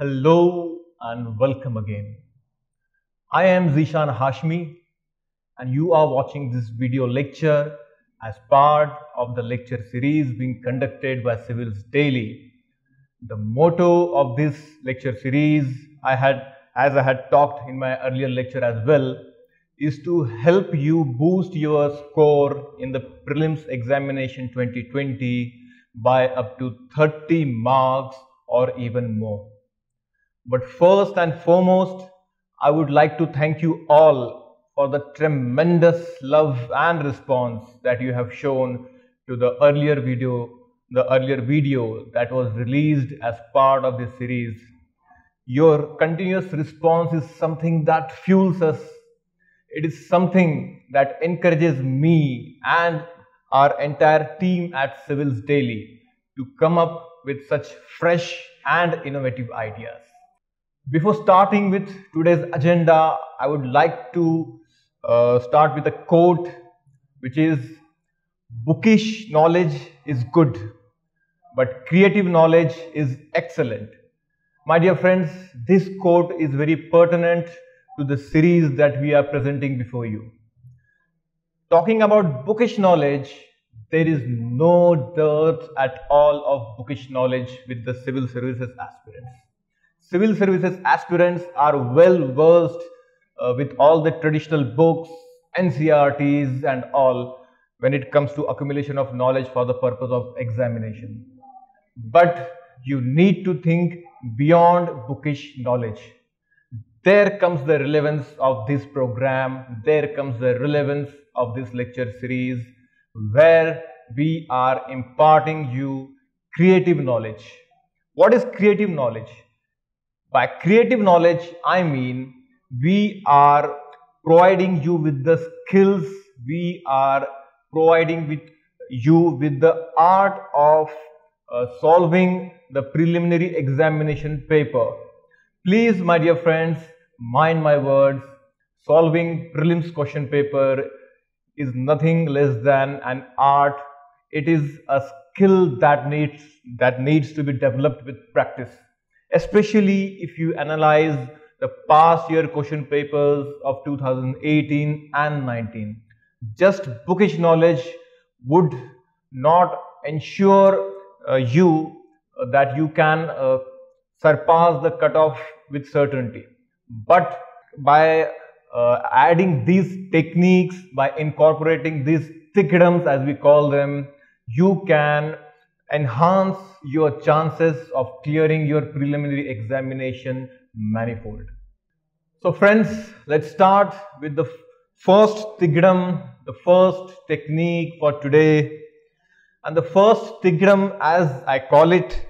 Hello and welcome again. I am Zeeshan Hashmi and you are watching this video lecture as part of the lecture series being conducted by Civilsdaily. The motto of this lecture series, as I had talked in my earlier lecture as well, is to help you boost your score in the Prelims examination 2020 by up to 30 marks or even more. But first and foremost, I would like to thank you all for the tremendous love and response that you have shown to the earlier video that was released as part of this series. Your continuous response is something that fuels us. It is something that encourages me and our entire team at Civilsdaily to come up with such fresh and innovative ideas. Before starting with today's agenda, I would like to start with a quote which is, "Bookish knowledge is good, but creative knowledge is excellent." My dear friends, this quote is very pertinent to the series that we are presenting before you. Talking about bookish knowledge, there is no dearth at all of bookish knowledge with the civil services aspirants. Civil services aspirants are well versed with all the traditional books, NCERTs and all when it comes to accumulation of knowledge for the purpose of examination. But you need to think beyond bookish knowledge. There comes the relevance of this program, there comes the relevance of this lecture series where we are imparting you creative knowledge. What is creative knowledge? By creative knowledge, I mean we are providing you with the skills, we are providing with you with the art of solving the preliminary examination paper. Please, my dear friends, mind my words, solving prelims question paper is nothing less than an art. It is a skill that needs to be developed with practice. Especially if you analyze the past year question papers of 2018 and 19. Just bookish knowledge would not ensure you that you can surpass the cutoff with certainty. But by adding these techniques, by incorporating these Tikdams as we call them, you can enhance your chances of clearing your preliminary examination manifold. So friends, let's start with the first Tikdam, the first technique for today. And the first Tikdam, as I call it,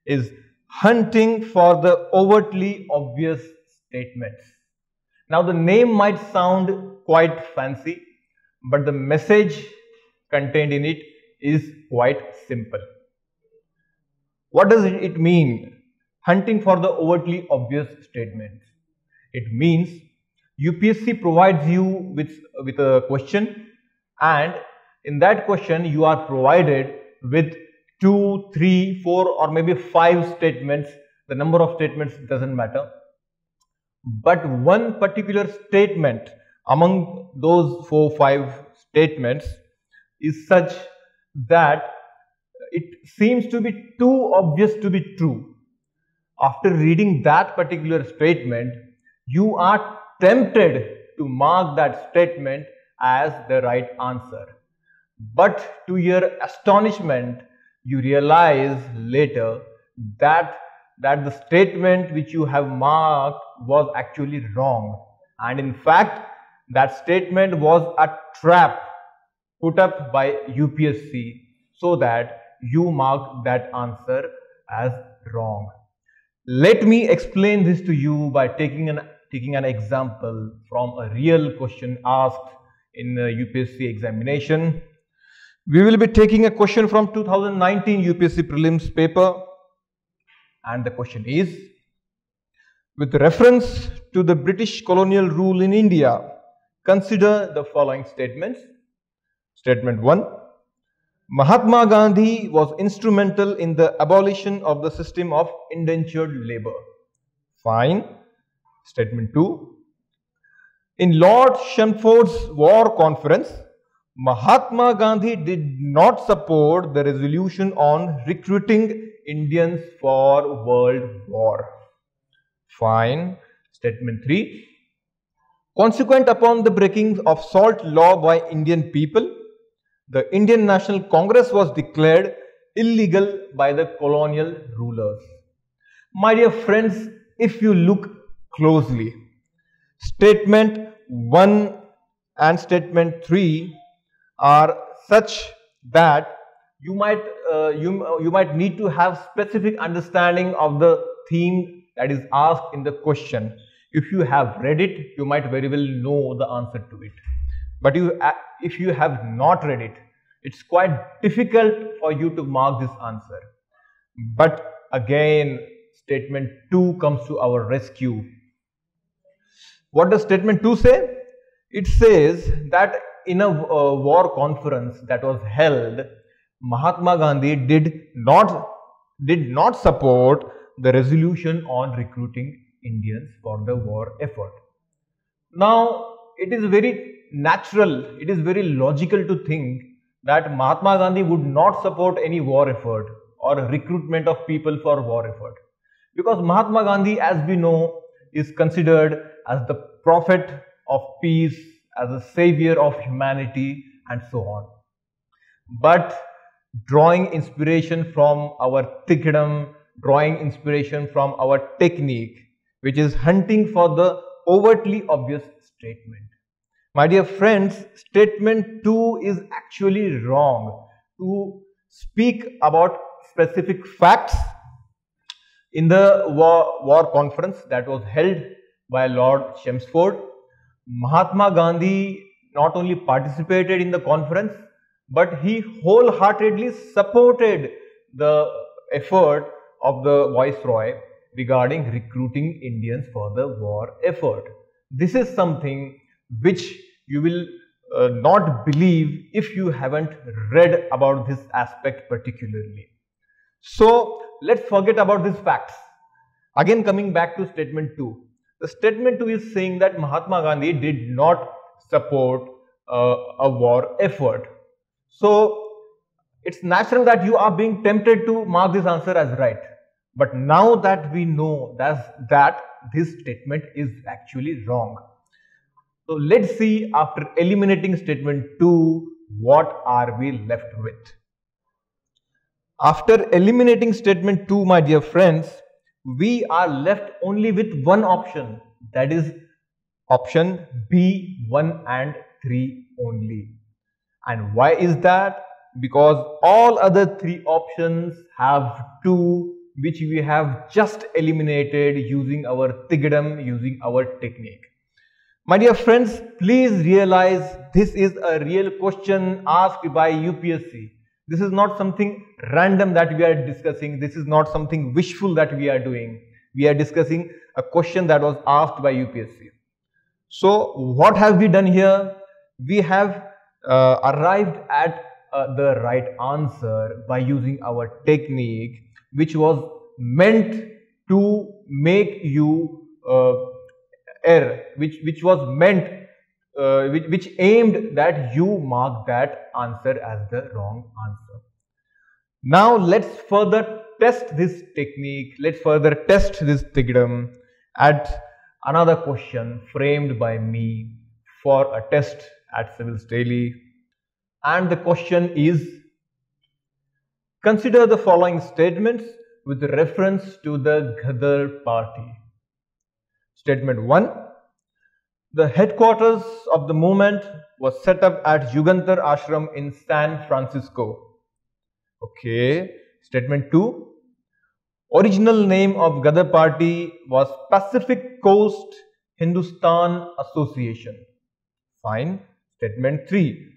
is hunting for the overtly obvious statements. Now the name might sound quite fancy, but the message contained in it is quite simple. What does it mean? Hunting for the overtly obvious statements. It means UPSC provides you with a question, and in that question you are provided with 2, 3, 4 or maybe 5 statements. The number of statements doesn't matter. But one particular statement among those 4, 5 statements is such that it seems to be too obvious to be true. After reading that particular statement, you are tempted to mark that statement as the right answer. But to your astonishment, you realize later that the statement which you have marked was actually wrong. And in fact, that statement was a trap put up by UPSC so that you mark that answer as wrong. Let me explain this to you by taking an example from a real question asked in a UPSC examination. We will be taking a question from 2019 UPSC Prelims paper, and the question is, with reference to the British colonial rule in India, consider the following statements. Statement 1. Mahatma Gandhi was instrumental in the abolition of the system of indentured labor. Fine. Statement 2. In Lord Chelmsford's war conference, Mahatma Gandhi did not support the resolution on recruiting Indians for World War. Fine. Statement 3. Consequent upon the breaking of salt law by Indian people, the Indian National Congress was declared illegal by the colonial rulers. My dear friends, if you look closely, statement 1 and statement 3 are such that you might need to have specific understanding of the theme that is asked in the question. If you have read it, you might very well know the answer to it. But if you have not read it, it's quite difficult for you to mark this answer. But again, statement 2 comes to our rescue. What does statement 2 say? It says that in a war conference that was held, Mahatma Gandhi did not support the resolution on recruiting Indians for the war effort. Now, it is very natural, it is very logical to think that Mahatma Gandhi would not support any war effort or recruitment of people for war effort. Because Mahatma Gandhi, as we know, is considered as the prophet of peace, as a savior of humanity, and so on. But drawing inspiration from our Tikdam, drawing inspiration from our technique, which is hunting for the overtly obvious statement. My dear friends, statement 2 is actually wrong. To speak about specific facts, in the war conference that was held by Lord Chelmsford, Mahatma Gandhi not only participated in the conference, but he wholeheartedly supported the effort of the Viceroy regarding recruiting Indians for the war effort. This is something which you will not believe if you haven't read about this aspect particularly. So let's forget about these facts. Again, coming back to statement 2. The statement 2 is saying that Mahatma Gandhi did not support a war effort. So it's natural that you are being tempted to mark this answer as right. But now that we know that this statement is actually wrong. So let's see, after eliminating statement 2, what are we left with? After eliminating statement 2, my dear friends, we are left only with one option, that is option B, 1 and 3 only. And why is that? Because all other 3 options have 2 which we have just eliminated using our Tikdam, using our technique. My dear friends, please realize this is a real question asked by UPSC. This is not something random that we are discussing. This is not something wishful that we are doing. We are discussing a question that was asked by UPSC. So what have we done here? We have arrived at the right answer by using our technique, which was meant to make you err, which was meant, which aimed that you mark that answer as the wrong answer. Now let's further test this technique, let's further test this Tikdam at another question framed by me for a test at Civilsdaily. And the question is, consider the following statements with reference to the Ghadar party. Statement 1. The headquarters of the movement was set up at Yugantar Ashram in San Francisco. Okay. Statement 2. Original name of Ghadar party was Pacific Coast Hindustan Association. Fine. Statement 3.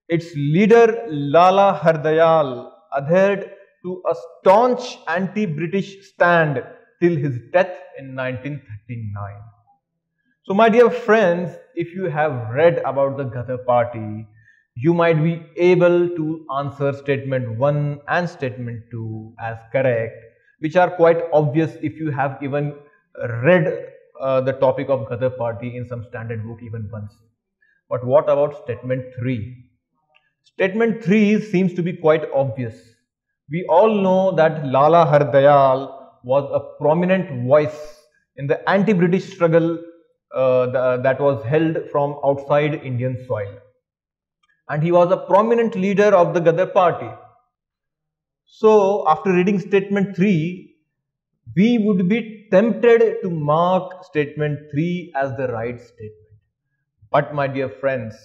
Its leader Lala Hardayal adhered to a staunch anti-British stand till his death in 1939. So my dear friends, if you have read about the Ghadar party, you might be able to answer statement 1 and statement 2 as correct, which are quite obvious if you have even read the topic of Ghadar party in some standard book even once. But what about statement 3? Statement 3 seems to be quite obvious. We all know that Lala Hardayal was a prominent voice in the anti-British struggle that was held from outside Indian soil. And he was a prominent leader of the Ghadar party. So, after reading statement 3, we would be tempted to mark statement 3 as the right statement. But my dear friends,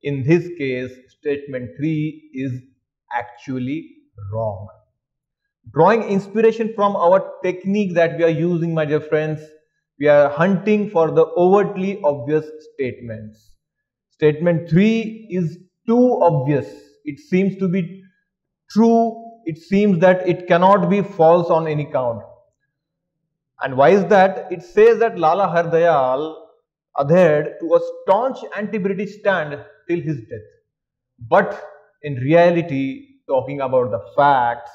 in this case, statement 3 is actually wrong. Drawing inspiration from our technique that we are using, my dear friends, we are hunting for the overtly obvious statements. Statement 3 is too obvious. It seems to be true. It seems that it cannot be false on any count. And why is that? It says that Lala Hardayal adhered to a staunch anti-British stand till his death. But in reality, talking about the facts,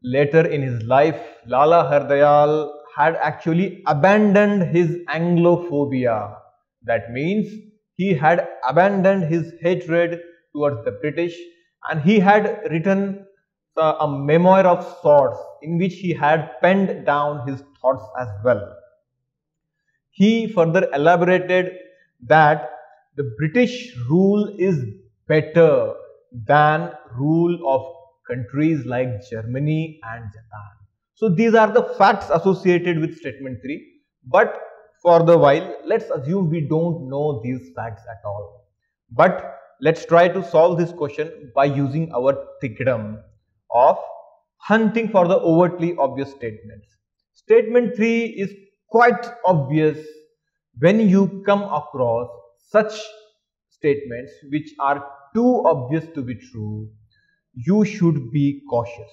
later in his life, Lala Hardayal had actually abandoned his Anglophobia. That means he had abandoned his hatred towards the British, and he had written a memoir of sorts in which he had penned down his thoughts as well. He further elaborated that the British rule is better than rule of countries like Germany and Japan. So these are the facts associated with statement 3. But for the while, let's assume we don't know these facts at all. But let's try to solve this question by using our Tikdam of hunting for the overtly obvious statements. Statement 3 is quite obvious. When you come across such statements which are too obvious to be true, you should be cautious.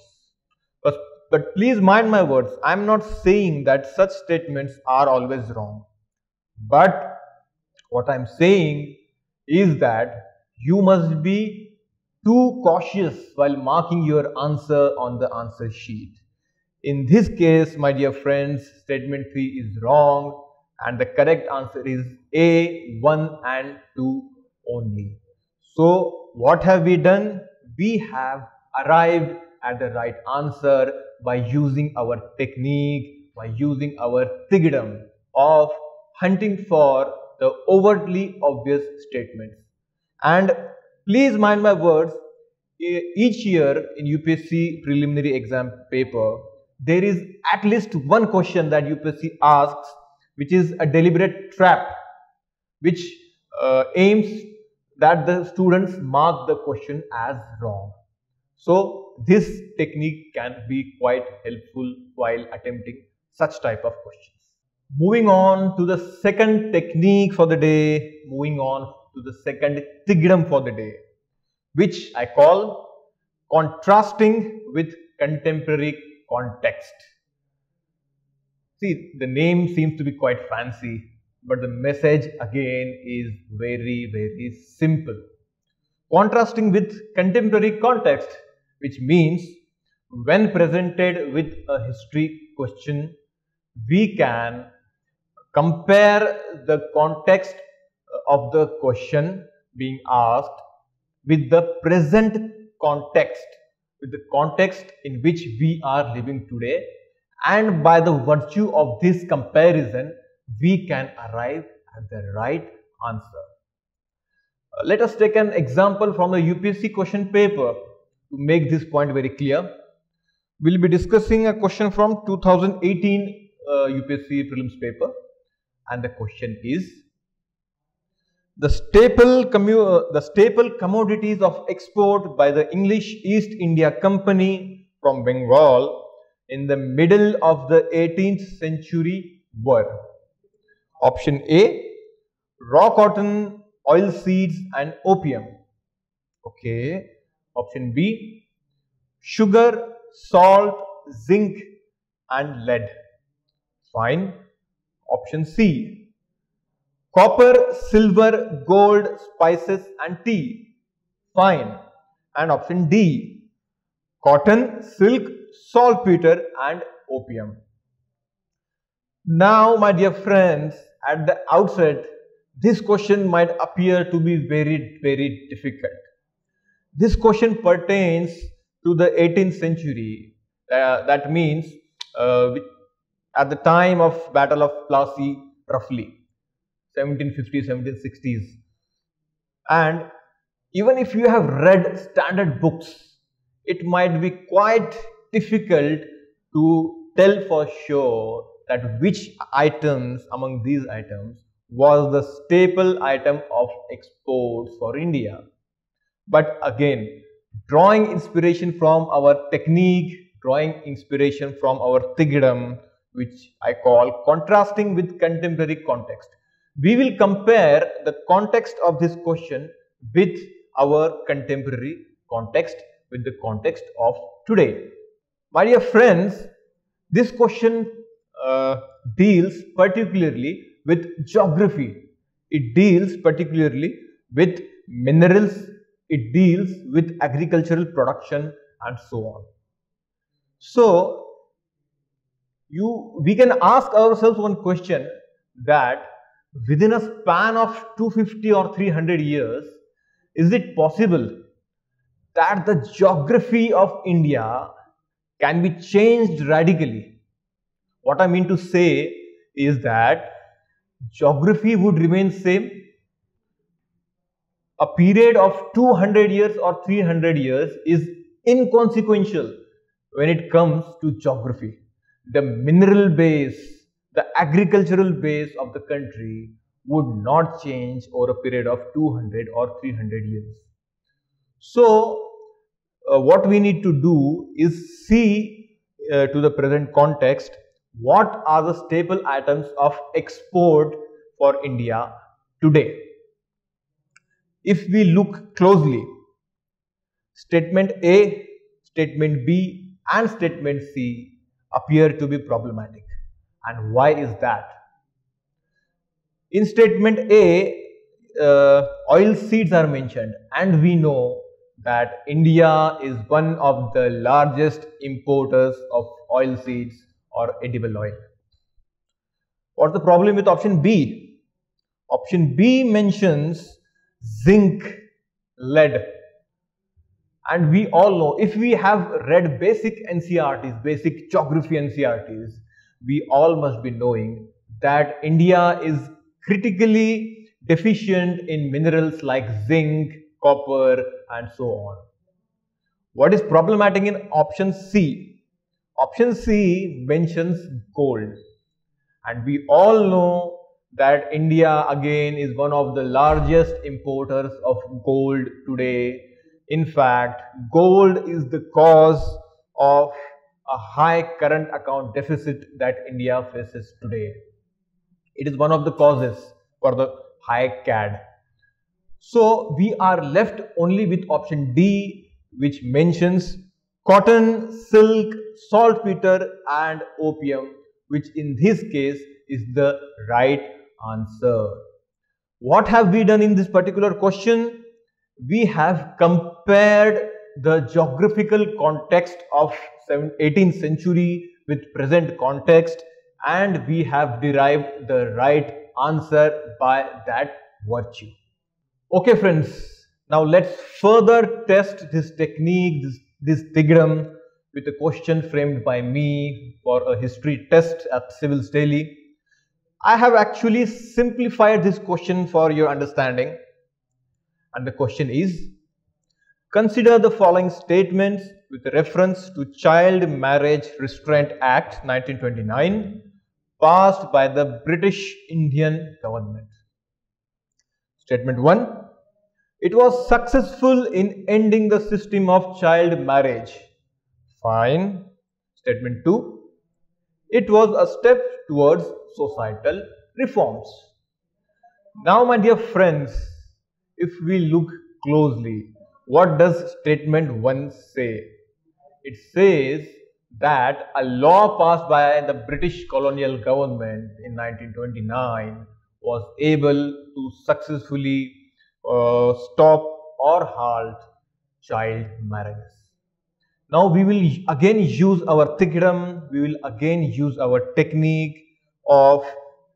But please mind my words, I am not saying that such statements are always wrong. But what I am saying is that you must be too cautious while marking your answer on the answer sheet. In this case, my dear friends, statement 3 is wrong and the correct answer is A, 1 and 2 only. So what have we done? We have arrived at the right answer by using our technique, by using our Tikdam of hunting for the overtly obvious statements. And please mind my words, each year in UPSC preliminary exam paper, there is at least one question that UPSC asks, which is a deliberate trap, which aims that the students mark the question as wrong. So this technique can be quite helpful while attempting such type of questions. Moving on to the second technique for the day, moving on to the second Tikdam for the day, which I call contrasting with contemporary context. See, the name seems to be quite fancy, but the message again is very, very simple. Contrasting with contemporary context, which means when presented with a history question, we can compare the context of the question being asked with the present context, with the context in which we are living today, and by the virtue of this comparison, we can arrive at the right answer. Let us take an example from the UPSC question paper to make this point very clear. We will be discussing a question from 2018 UPSC Prelims paper, and the question is: the staple commodities of export by the English East India Company from Bengal in the middle of the 18th century were: option A, raw cotton, oil seeds and opium. Okay. Option B, sugar, salt, zinc and lead. Fine. Option C, copper, silver, gold, spices and tea. Fine. And option D, cotton, silk, saltpeter and opium. Now, my dear friends, at the outset, this question might appear to be very, very difficult. This question pertains to the 18th century. That means uh, at the time of Battle of Plassey, roughly 1750s, 1760s. And even if you have read standard books, it might be quite difficult to tell for sure that which items among these items was the staple item of exports for India. But again, drawing inspiration from our technique, drawing inspiration from our Tikdam, which I call contrasting with contemporary context, we will compare the context of this question with our contemporary context, with the context of today. My dear friends, this question deals particularly with geography. It deals particularly with minerals. It deals with agricultural production and so on. So, we can ask ourselves one question, that within a span of 250 or 300 years, is it possible that the geography of India can be changed radically? What I mean to say is that geography would remain same. A period of 200 years or 300 years is inconsequential when it comes to geography. The mineral base, the agricultural base of the country would not change over a period of 200 or 300 years. So, what we need to do is see to the present context, what are the staple items of export for India today. If we look closely, statement A, statement B and statement C appear to be problematic. And why is that? In statement A, oil seeds are mentioned, and we know that India is one of the largest importers of oil seeds or edible oil. What's the problem with option B? Option B mentions zinc, lead. And we all know, if we have read basic NCERTs, basic geography NCERTs, we all must be knowing that India is critically deficient in minerals like zinc, copper and so on. What is problematic in option C? Option C mentions gold. And we all know that India again is one of the largest importers of gold today. In fact, gold is the cause of a high current account deficit that India faces today. It is one of the causes for the high CAD. So, we are left only with option D, which mentions cotton, silk, saltpeter and opium, which in this case is the right answer. What have we done in this particular question? We have compared the geographical context of 18th century with present context, and we have derived the right answer by that virtue. Okay friends, now let's further test this technique, this Tikdam, with a question framed by me for a history test at Civilsdaily. I have actually simplified this question for your understanding. And the question is, consider the following statements with reference to Child Marriage Restraint Act 1929 passed by the British Indian government. Statement 1. It was successful in ending the system of child marriage. Fine. Statement 2. It was a step towards societal reforms. Now, my dear friends, if we look closely, what does statement 1 say? It says that a law passed by the British colonial government in 1929 was able to successfully stop or halt child marriages. Now we will again use our Tikdam, we will again use our technique of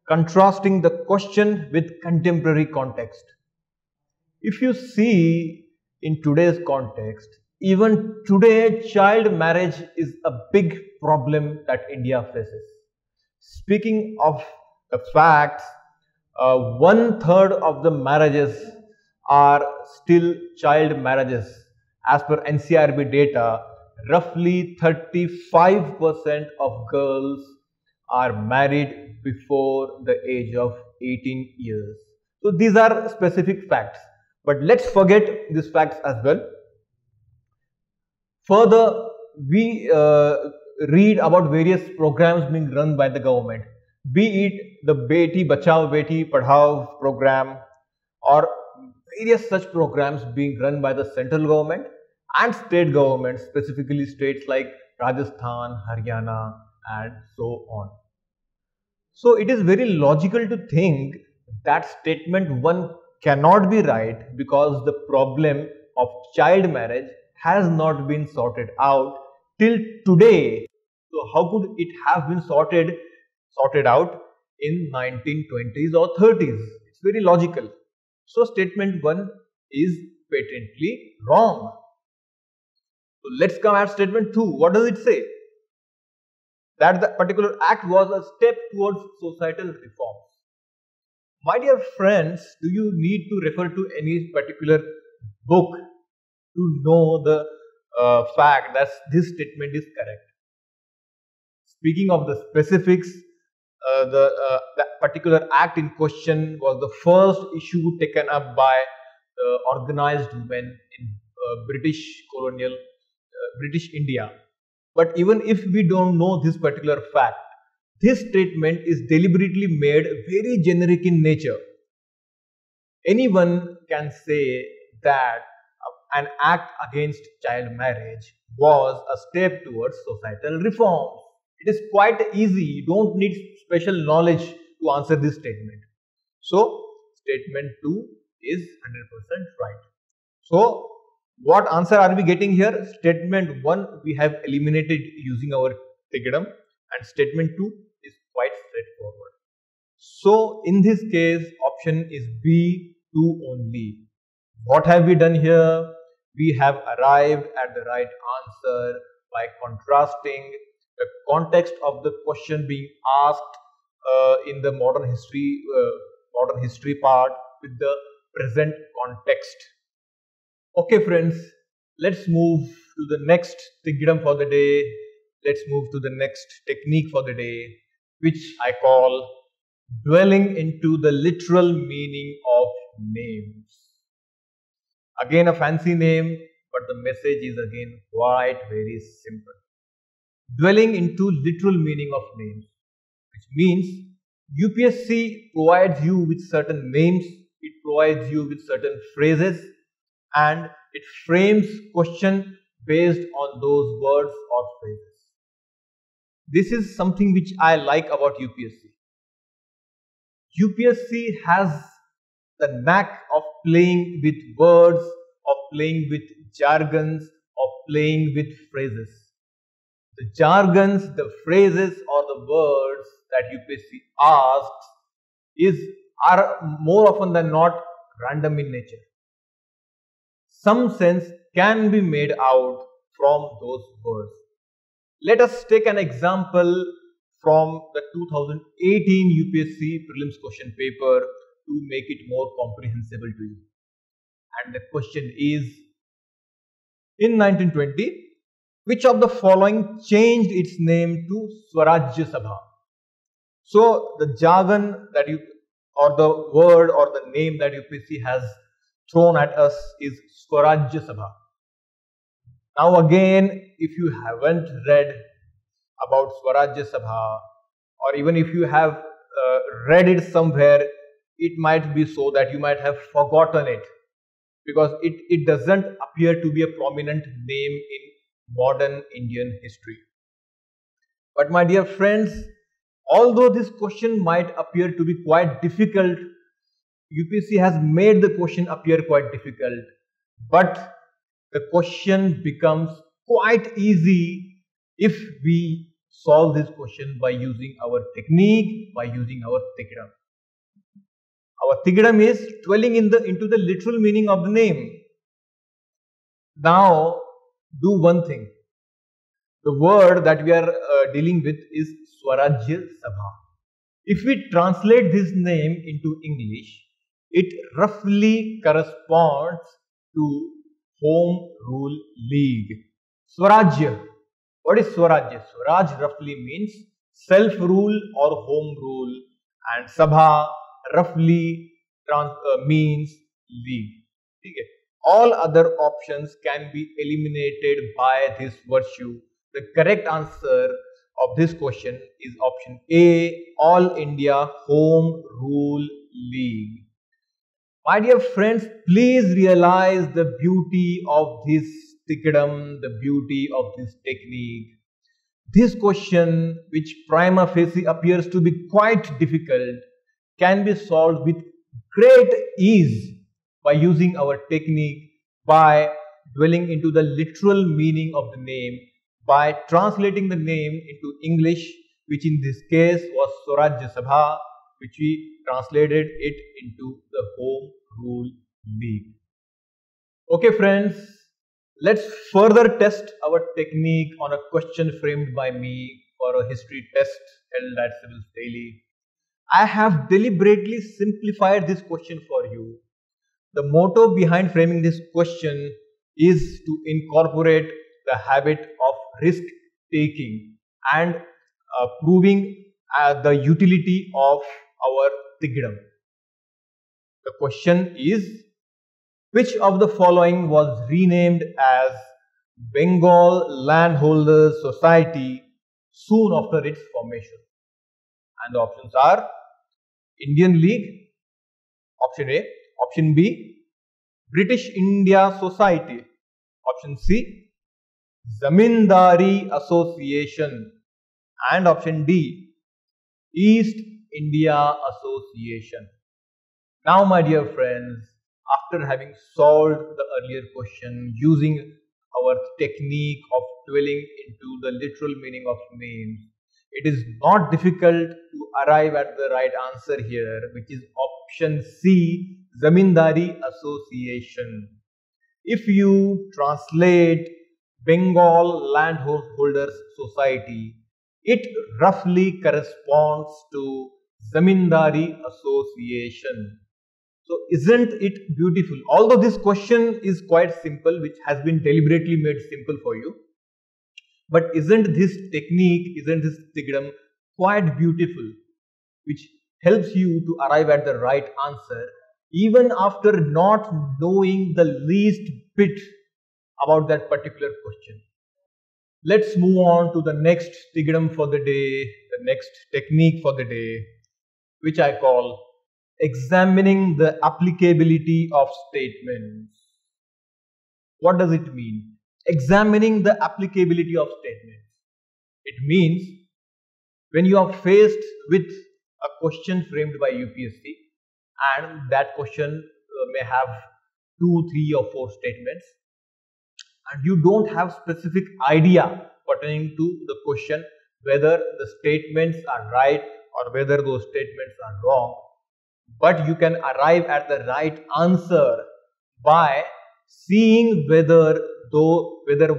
contrasting the question with contemporary context. If you see in today's context, even today child marriage is a big problem that India faces. Speaking of the facts, 1/3 of the marriages are still child marriages. As per NCRB data, roughly 35% of girls are married before the age of 18 years. So these are specific facts, but let's forget these facts as well. Further, we read about various programs being run by the government, be it the Beti Bachao Beti Padhao program or various such programs being run by the central government and state governments, specifically states like Rajasthan, Haryana and so on. So it is very logical to think that statement 1 cannot be right because the problem of child marriage has not been sorted out till today. So how could it have been sorted out in 1920s or 30s? It's very logical. So statement 1 is patently wrong. So let's come at statement 2. What does it say? That the particular act was a step towards societal reforms. My dear friends, do you need to refer to any particular book to know the fact that this statement is correct? Speaking of the specifics, that particular act in question was the first issue taken up by organized women in British colonial British India. But even if we don't know this particular fact, this statement is deliberately made very generic in nature. Anyone can say that an act against child marriage was a step towards societal reforms. It is quite easy. You don't need special knowledge to answer this statement. So, statement 2 is 100% right. So, what answer are we getting here? Statement 1 we have eliminated using our Tikdam, and statement 2 is quite straightforward. So, in this case, option is B, 2 only. What have we done here? We have arrived at the right answer by contrasting the context of the question being asked in the modern history part with the present context. Okay friends, let's move to the next Tikdam for the day. Let's move to the next technique for the day, which I call dwelling into the literal meaning of names. Again a fancy name, but the message is again quite very simple. Dwelling into literal meaning of names, which means UPSC provides you with certain names, it provides you with certain phrases, and it frames question based on those words or phrases. This is something which I like about UPSC. UPSC has the knack of playing with words, of playing with jargons, of playing with phrases. The jargons, the phrases or the words that UPSC asks are more often than not random in nature. Some sense can be made out from those words. Let us take an example from the 2018 UPSC Prelims question paper to make it more comprehensible to you. And the question is, in 1920, which of the following changed its name to Swarajya Sabha? So the jargon that or the word or the name that UPSC has thrown at us is Swarajya Sabha. Now again, if you haven't read about Swarajya Sabha, or even if you have read it somewhere, it might be so that you might have forgotten it, because it doesn't appear to be a prominent name in modern Indian history. But my dear friends, although this question might appear to be quite difficult, UPSC has made the question appear quite difficult, but the question becomes quite easy if we solve this question by using our technique, by using our Tikdam. Our Tikdam is dwelling into the literal meaning of the name. Now, do one thing. The word that we are dealing with is Swarajya Sabha. If we translate this name into English, it roughly corresponds to Home Rule League. Swarajya. What is Swarajya? Swaraj roughly means self-rule or home rule, and Sabha roughly means league. Okay. All other options can be eliminated by this virtue. The correct answer of this question is option A, All India Home Rule League. My dear friends, please realize the beauty of this Tikdam, the beauty of this technique. This question, which prima facie appears to be quite difficult, can be solved with great ease by using our technique, by dwelling into the literal meaning of the name, by translating the name into English, which in this case was Swarajya Sabha, which we translated it into the Home Rule League. Okay friends, let's further test our technique on a question framed by me for a history test held at Civilsdaily. I have deliberately simplified this question for you. The motto behind framing this question is to incorporate the habit of risk taking and proving the utility of our Tikdam. The question is, which of the following was renamed as Bengal Landholders Society soon after its formation? And the options are Indian League, option A, option B, British India Society, option C, Zamindari Association, and option D, East India Association. Now my dear friends, after having solved the earlier question using our technique of dwelling into the literal meaning of names, it is not difficult to arrive at the right answer here, which is option C, Zamindari Association. If you translate Bengal Landholders Society, it roughly corresponds to Zamindari Association. So isn't it beautiful? Although this question is quite simple, which has been deliberately made simple for you, but isn't this technique, isn't this Tikdam quite beautiful, which helps you to arrive at the right answer even after not knowing the least bit about that particular question. Let's move on to the next Tikdam for the day, the next technique for the day, which I call examining the applicability of statements. What does it mean? Examining the applicability of statements. It means when you are faced with a question framed by UPSC and that question may have 2, 3 or 4 statements and you don't have specific idea pertaining to the question whether the statements are right or whether those statements are wrong, but you can arrive at the right answer by seeing whether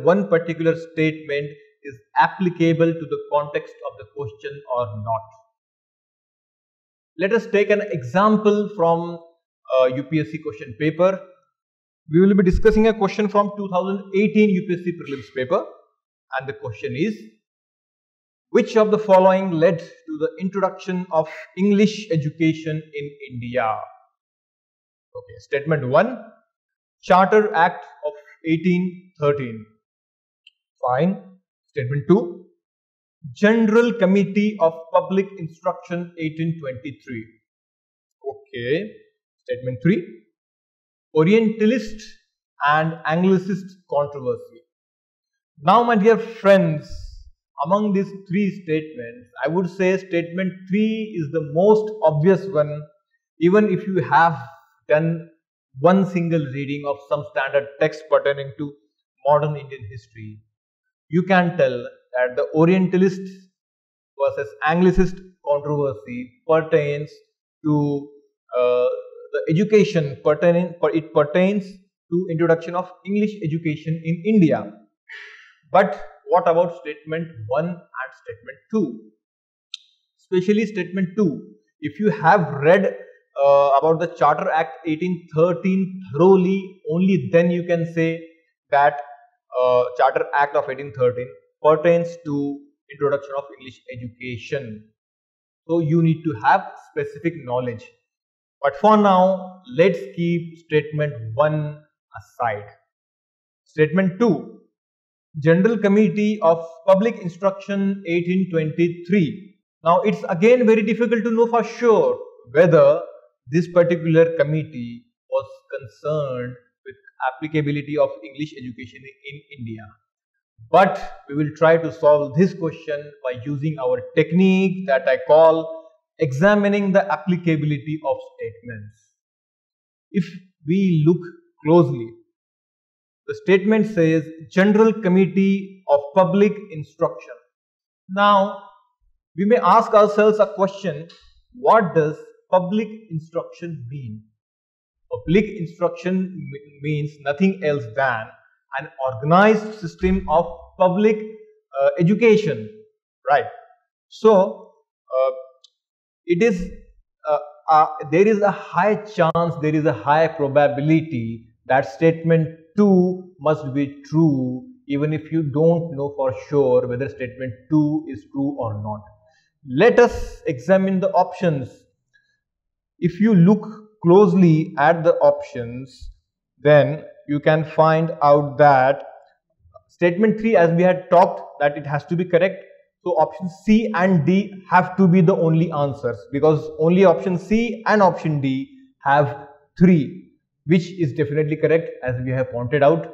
one particular statement is applicable to the context of the question or not. Let us take an example from UPSC question paper. We will be discussing a question from 2018 UPSC Prelims paper, and the question is, which of the following led to the introduction of English education in India? Okay, statement 1, Charter Act of 1813. Fine. Statement 2, General Committee of Public Instruction 1823. Okay. Statement 3, Orientalist and Anglicist controversy. Now my dear friends, among these 3 statements, I would say statement 3 is the most obvious one. Even if you have done one single reading of some standard text pertaining to modern Indian history, you can tell that the Orientalist versus Anglicist controversy pertains to the education it pertains to introduction of English education in India. But what about statement 1 and statement 2? Especially statement 2. If you have read about the Charter Act 1813 thoroughly, only then you can say that Charter Act of 1813 pertains to introduction of English education. So you need to have specific knowledge. But for now, let's keep statement 1 aside. Statement 2. General Committee of Public Instruction 1823. Now it's again very difficult to know for sure whether this particular committee was concerned with applicability of English education in India. But we will try to solve this question by using our technique that I call examining the applicability of statements. If we look closely, the statement says General Committee of Public Instruction. Now, we may ask ourselves a question, what does public instruction mean? Public instruction means nothing else than an organized system of public education, right? So, there is a high chance, there is a high probability that statement 2 must be true, even if you don't know for sure whether statement 2 is true or not. Let us examine the options. If you look closely at the options, then you can find out that statement 3, as we had talked, that it has to be correct. So option C and D have to be the only answers, because only option C and option D have 3, which is definitely correct as we have pointed out.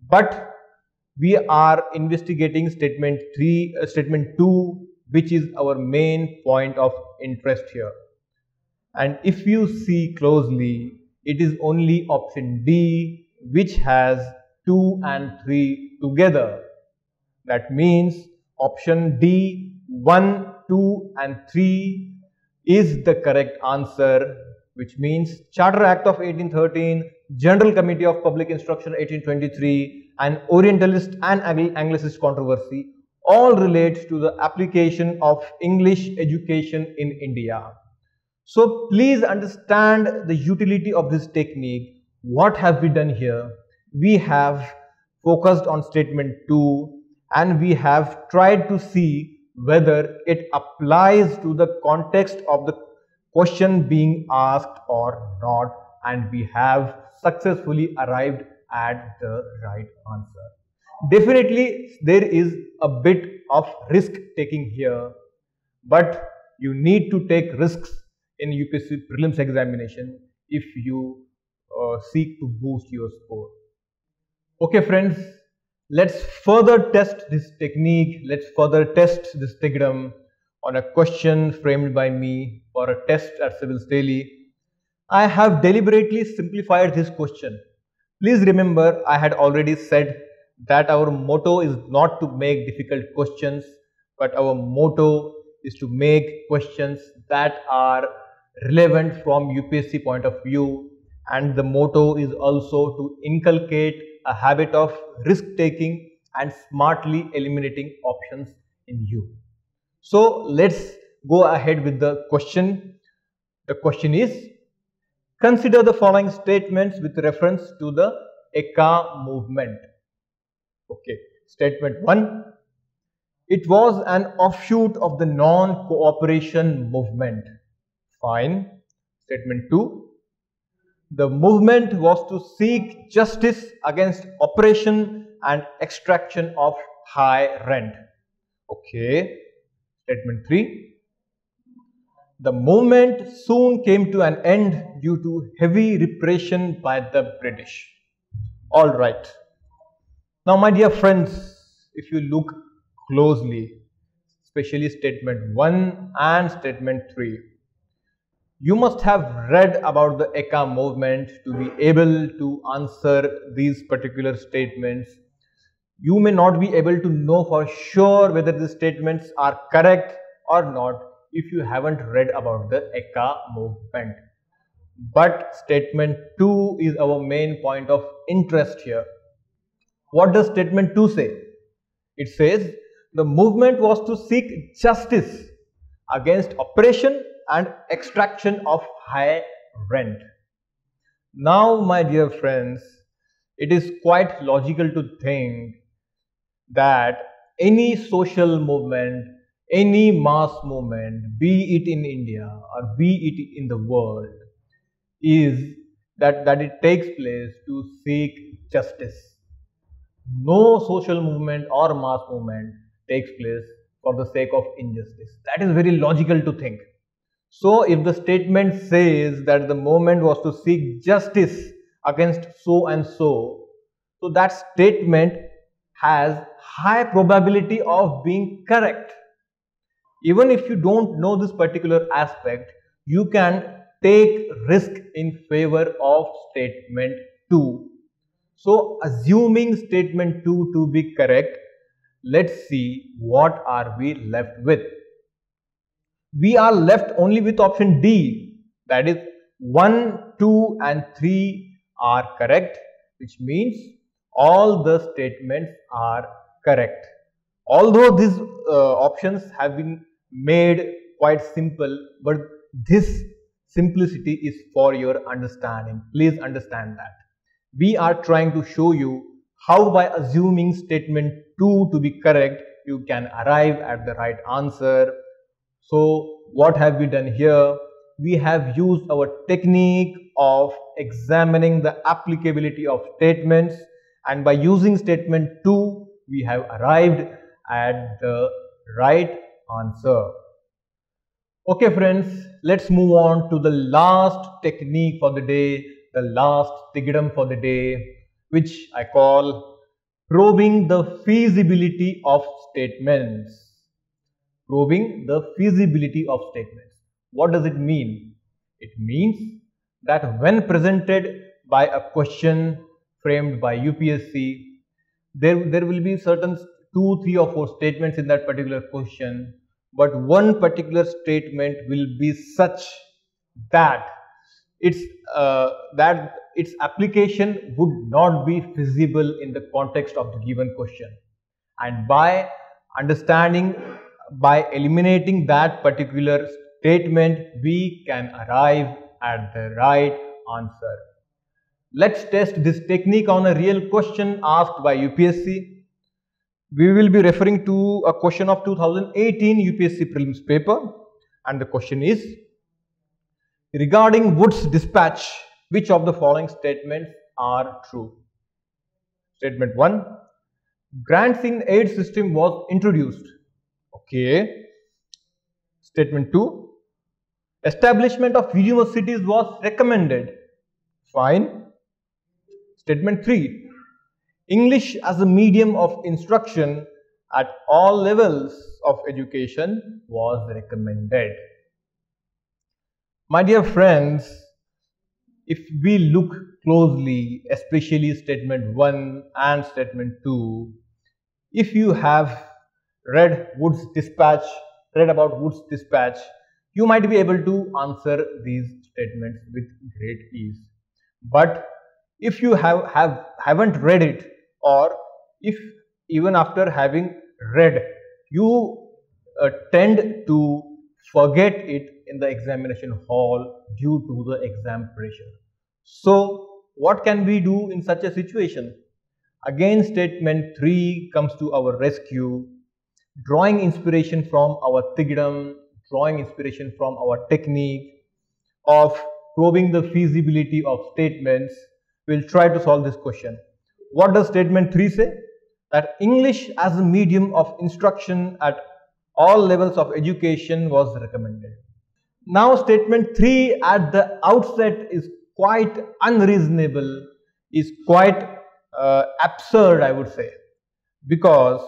But we are investigating statement 2, which is our main point of interest here. And if you see closely, it is only option D which has 2 and 3 together. That means option D, 1, 2 and 3 is the correct answer, which means Charter Act of 1813, General Committee of Public Instruction 1823 and Orientalist and Anglicist controversy all relate to the application of English education in India. So please understand the utility of this technique. What have we done here? We have focused on statement 2 and we have tried to see whether it applies to the context of the question being asked or not, and we have successfully arrived at the right answer. Definitely there is a bit of risk taking here, but you need to take risks in UPSC Prelims examination if you seek to boost your score. Okay friends, let's further test this technique, let's further test this Tikdam on a question framed by me for a test at Civilsdaily. I have deliberately simplified this question. Please remember, I had already said that our motto is not to make difficult questions, but our motto is to make questions that are relevant from UPSC point of view, and the motto is also to inculcate a habit of risk taking and smartly eliminating options in you. So let's go ahead with the question. The question is, consider the following statements with reference to the ECA movement. Okay, statement 1, it was an offshoot of the non-cooperation movement. Fine. Statement 2, the movement was to seek justice against oppression and extraction of high rent. Okay. Statement 3, the movement soon came to an end due to heavy repression by the British. All right. Now, my dear friends, if you look closely, especially statement 1 and statement 3, you must have read about the ECA movement to be able to answer these particular statements. You may not be able to know for sure whether the statements are correct or not if you haven't read about the Eka movement. But statement 2 is our main point of interest here. What does statement 2 say? It says the movement was to seek justice against oppression and extraction of high rent. Now, my dear friends, it is quite logical to think that any social movement, any mass movement, be it in India or be it in the world, is that it takes place to seek justice. No social movement or mass movement takes place for the sake of injustice. That is very logical to think. So, if the statement says that the movement was to seek justice against so and so, so that statement has high probability of being correct. Even if you don't know this particular aspect, you can take risk in favor of statement 2. So, assuming statement 2 to be correct, let's see what are we left with. We are left only with option D, that is 1, 2 and 3 are correct, which means all the statements are correct. Although these options have been made quite simple, but this simplicity is for your understanding. Please understand that. We are trying to show you how by assuming statement 2 to be correct, you can arrive at the right answer. So what have we done here? We have used our technique of examining the applicability of statements, and by using statement 2, we have arrived at the right answer. Okay friends, let's move on to the last technique for the day, the last Tikdam for the day, which I call probing the feasibility of statements. Probing the feasibility of statements. What does it mean? It means that when presented by a question framed by UPSC, there will be certain 2, 3 or 4 statements in that particular question, but one particular statement will be such that its application would not be feasible in the context of the given question, and by eliminating that particular statement, we can arrive at the right answer. Let's test this technique on a real question asked by UPSC. We will be referring to a question of 2018 UPSC Prelims paper, and the question is, regarding Wood's dispatch, which of the following statements are true? Statement 1, grants in aid system was introduced. Okay. Statement 2, establishment of universities was recommended. Fine. Statement 3, English as a medium of instruction at all levels of education was recommended. My dear friends, if we look closely, especially statement 1 and statement 2, if you have read about Wood's dispatch, you might be able to answer these statements with great ease. But if you haven't read it, or if even after having read, you tend to forget it in the examination hall due to the exam pressure. So what can we do in such a situation? Again, statement 3 comes to our rescue, drawing inspiration from our Tikdam, drawing inspiration from our technique of probing the feasibility of statements. We'll try to solve this question. What does statement 3 say? That English as a medium of instruction at all levels of education was recommended. Now statement 3 at the outset is quite unreasonable, is quite absurd, I would say, because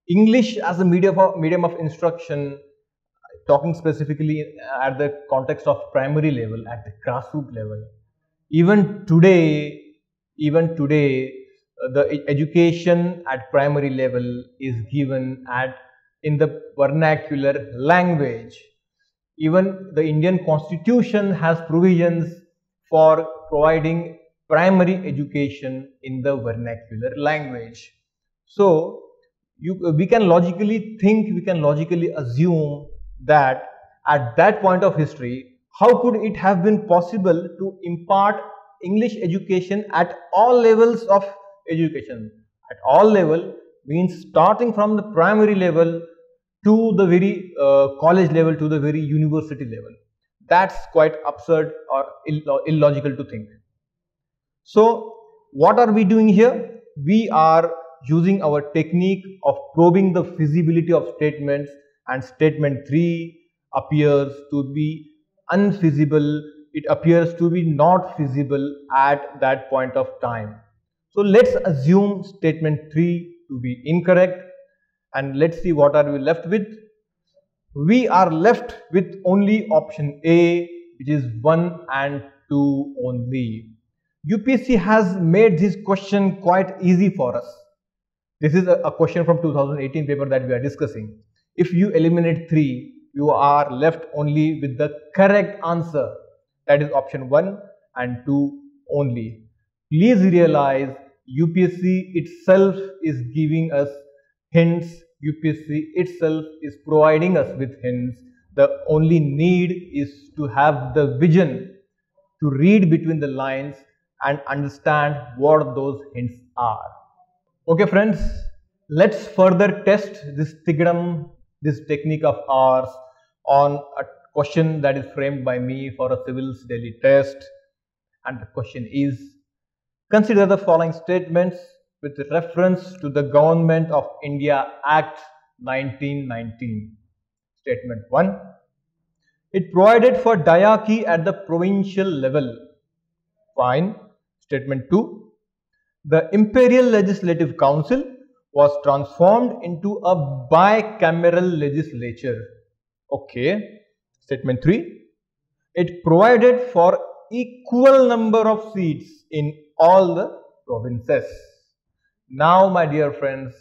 English as a medium of instruction, talking specifically at the context of primary level, at the grassroots level, even today the education at primary level is given in the vernacular language. Even the Indian Constitution has provisions for providing primary education in the vernacular language. So we can logically think, we can logically assume that at that point of history, how could it have been possible to impart English education at all levels of education? At all level means starting from the primary level to the very college level, to the very university level. That's quite absurd or illogical to think. So what are we doing here? We are using our technique of probing the feasibility of statements, and statement 3 appears to be unfeasible. It appears to be not feasible at that point of time. So let's assume statement 3 to be incorrect, and let's see what are we left with. We are left with only option A, which is 1 and 2 only. UPSC has made this question quite easy for us. This is a question from 2018 paper that we are discussing. If you eliminate 3, you are left only with the correct answer, that is option 1 and 2 only. Please realize UPSC itself is giving us hints. UPSC itself is providing us with hints. The only need is to have the vision to read between the lines and understand what those hints are. Okay friends, let's further test this Tikdam, this technique of ours, on a question that is framed by me for a Civilsdaily test. And the question is, consider the following statements with reference to the Government of India Act 1919. Statement 1. It provided for diarchy at the provincial level. Fine. Statement 2. The Imperial Legislative Council was transformed into a bicameral legislature. Okay. Statement 3. It provided for equal number of seats in all the provinces. Now, my dear friends,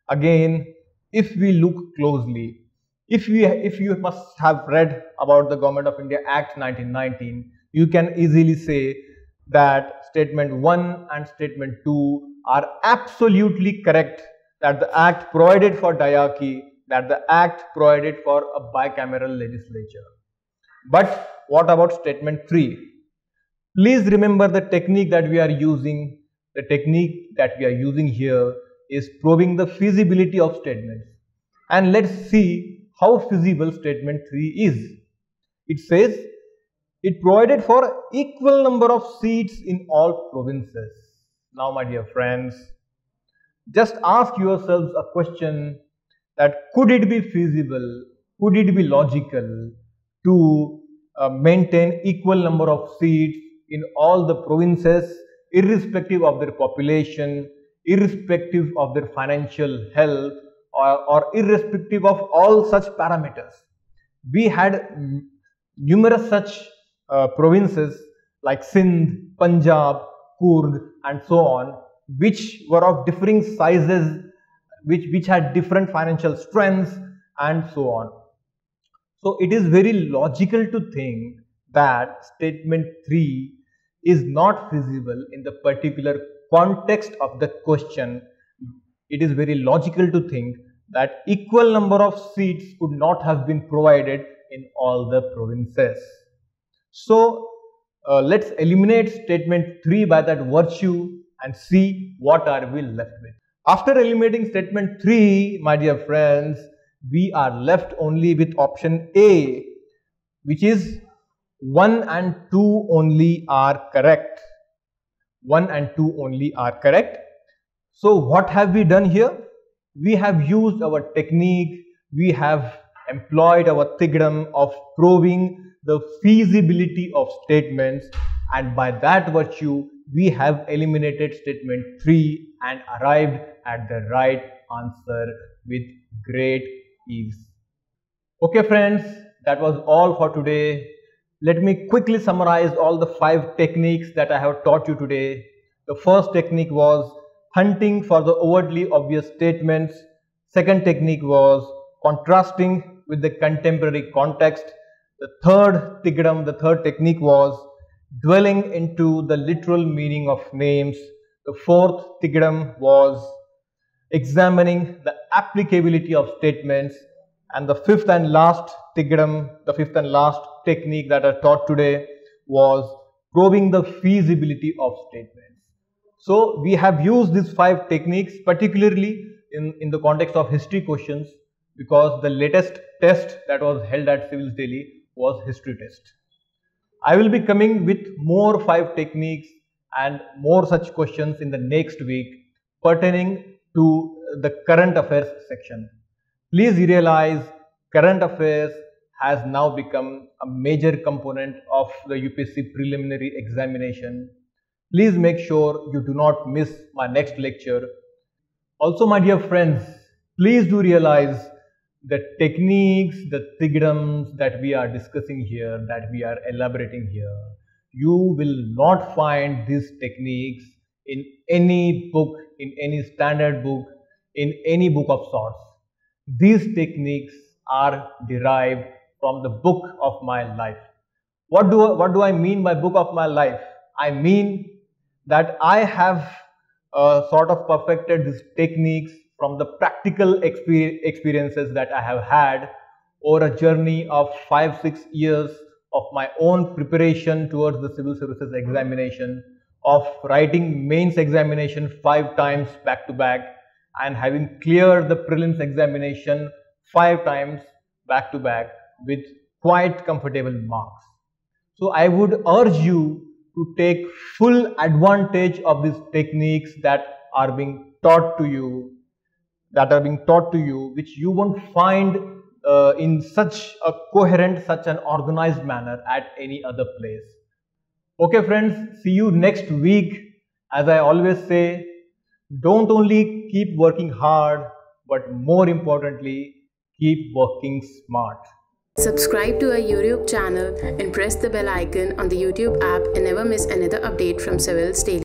again, if we look closely, if you must have read about the Government of India Act 1919, you can easily say that statement 1 and statement 2 are absolutely correct, that the Act provided for diarchy, that the Act provided for a bicameral legislature. But what about statement 3? Please remember the technique that we are using. The technique that we are using here is probing the feasibility of statements. And let's see how feasible statement 3 is. It says, it provided for equal number of seats in all provinces. Now, my dear friends, just ask yourselves a question that could it be feasible, could it be logical to maintain equal number of seats in all the provinces, irrespective of their population, irrespective of their financial health, or irrespective of all such parameters. We had numerous such provinces like Sindh, Punjab, Coorg and so on, which were of differing sizes, which had different financial strengths and so on. So it is very logical to think that statement 3 is not feasible in the particular context of the question. It is very logical to think that equal number of seats could not have been provided in all the provinces. So let's eliminate statement 3 by that virtue and see what are we left with. After eliminating statement 3, my dear friends, we are left only with option A, which is 1 and 2 only are correct. 1 and 2 only are correct. So what have we done here? We have used our technique, we have employed our Tikdam of probing the feasibility of statements, and by that virtue we have eliminated statement 3 and arrived at the right answer with great ease. Okay friends, that was all for today. Let me quickly summarize all the 5 techniques that I have taught you today. The first technique was hunting for the overtly obvious statements. Second technique was contrasting with the contemporary context. The third technique was dwelling into the literal meaning of names. The fourth Tikdam was examining the applicability of statements. And the fifth and last technique that I taught today was probing the feasibility of statements. So we have used these 5 techniques particularly in the context of history questions, because the latest test that was held at Civilsdaily was history test. I will be coming with more 5 techniques and more such questions in the next week pertaining to the current affairs section. Please realize current affairs has now become a major component of the UPSC preliminary examination. Please make sure you do not miss my next lecture. Also, my dear friends, please do realize the techniques, the Tikdams that we are discussing here, that we are elaborating here, you will not find these techniques in any book, in any standard book, in any book of sorts. These techniques are derived from the book of my life. What do I mean by book of my life? I mean that I have sort of perfected these techniques from the practical experiences that I have had over a journey of 5-6 years of my own preparation towards the civil services examination, of writing mains examination 5 times back to back, and having cleared the prelims examination 5 times back to back with quite comfortable marks. So I would urge you to take full advantage of these techniques that are being taught to you, which you won't find in such a coherent, such an organized manner at any other place. Okay friends, see you next week. As I always say, don't only keep working hard, but more importantly, keep working smart. Subscribe to our YouTube channel and press the bell icon on the YouTube app and never miss another update from Civilsdaily.